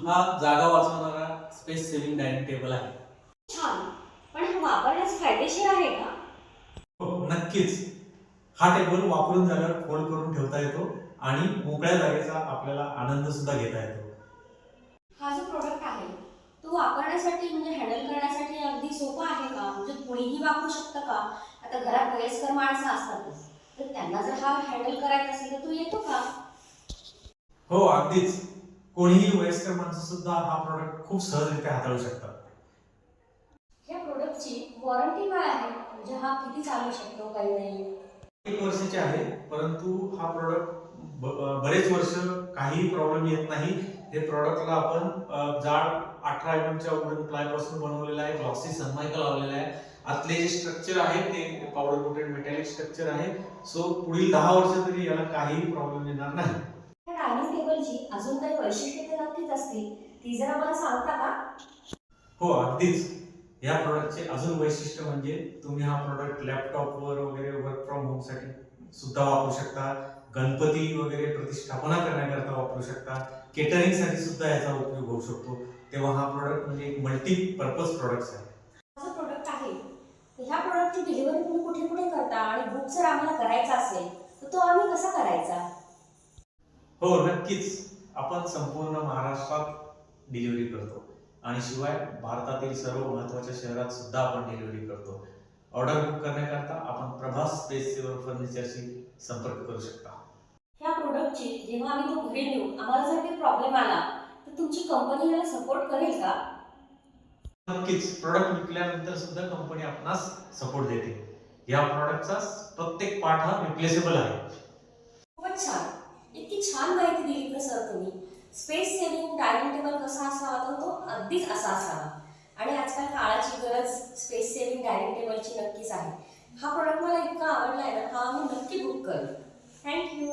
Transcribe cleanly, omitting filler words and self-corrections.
हा जागा वाचवणारा space saving dining table आहे. छान. पण हा वापरण्यास फायदेशीर आहे का? हो, नक्कीच. हा टेबल वापरून झाल्यावर फोल्ड करून ठेवता येतो आणि मोकळ्या जागेचा आपल्याला आनंद सुद्धा घेता येतो. हा जो प्रोडक्ट आहे तो वापरण्यासाठी म्हणजे हँडल करण्यासाठी अगदी सोपा आहे का? म्हणजे कोणीही वापरू शकतं का? आता घरात वयस्कर माणसं असतातच, तर त्यांना जर हा हँडल करायचा असेल तर तो येतो का? हो, अगदीच. कोणीही वयस्कर माणसं सुद्धा हा प्रॉडक्ट खूप सहजरित्या हाताळू शकतात. या प्रोडक्टची वॉरंटी काय आहे? म्हणजे हा किती चालू शकतो काही नाही? 1 वर्षाचे आहे, परंतु हा प्रॉडक्ट बरेच वर्ष काहीही प्रॉब्लेम येत नाही. हे प्रॉडक्टला आपण जाड 18 च्या वुडन प्लायपासून बनवलेलं आहे. ग्लॉसी सनमायका लावलेला आहे. आतले जे स्ट्रक्चर आहे ते पावडर कोटेड मेटॅलिक स्ट्रक्चर आहे. सो पुढील 10 वर्ष तरी याला काहीही प्रॉब्लेम येणार नाही. या डायनिंग टेबलची अजून काही वैशिष्ट्ये तर नक्कीच असतील, ती जरा मला सांगता का? हो, अगदीच. या प्रॉडक्टचे अजून वैशिष्ट्य म्हणजे तुम्ही हा प्रॉडक्ट लॅपटॉपवर वगैरे वर्क फ्रॉम होमसाठी सुद्धा वापरू शकता. गणपती वगैरे प्रतिष्ठापना करण्याकरता वापरू शकता. केटरिंगसाठी सुद्धा याचा उपयोग होऊ शकतो. तेव्हा हा प्रॉडक्ट म्हणजे एक मल्टीपर्पज प्रॉडक्ट आहे. हा जो प्रोडक्ट आहे, तर ह्या प्रोडक्टची डिलिव्हरी तुम्ही कुठे कुठे करता आणि बुक जर आम्हाला करायचा असेल, तर तो आम्ही कसा करायचा? हो, नक्कीच. आपण संपूर्ण महाराष्ट्रात डिलिव्हरी करतो आणि शिवाय भारतातील सर्व महत्त्वाच्या शहरात सुद्धा आपण डिलिव्हरी करतो. ऑर्डर बुक करण्याकरता आपण प्रभास स्पेस सेवर फर्निचरशी संपर्क करू शकता. ह्या प्रोडक्टची जेव्हा आम्ही तो घरी नेऊ, आम्हाला जर काही प्रॉब्लेम आला, तर तुमची कंपनी याला सपोर्ट करेल का? नक्कीच. प्रॉडक्ट विकल्यानंतर सुद्धा कंपनी आपणास सपोर्ट देते. या प्रॉडक्टचा प्रत्येक पार्ट हा रिप्लेसेबल आहे. खूपच छान. इतकी छान माहिती दिली ना सर तुम्ही. स्पेस सेव्हिंग डायनिंग टेबल कसा असावा तर तो अगदीच असा असावा. आणि आजकाल काळाची गरज स्पेस सेव्हिंग डायनिंग टेबलची नक्कीच आहे. हा प्रोडक्ट मला इतका आवडला आहे ना, हा मी नक्की बुक करेन. Thank you.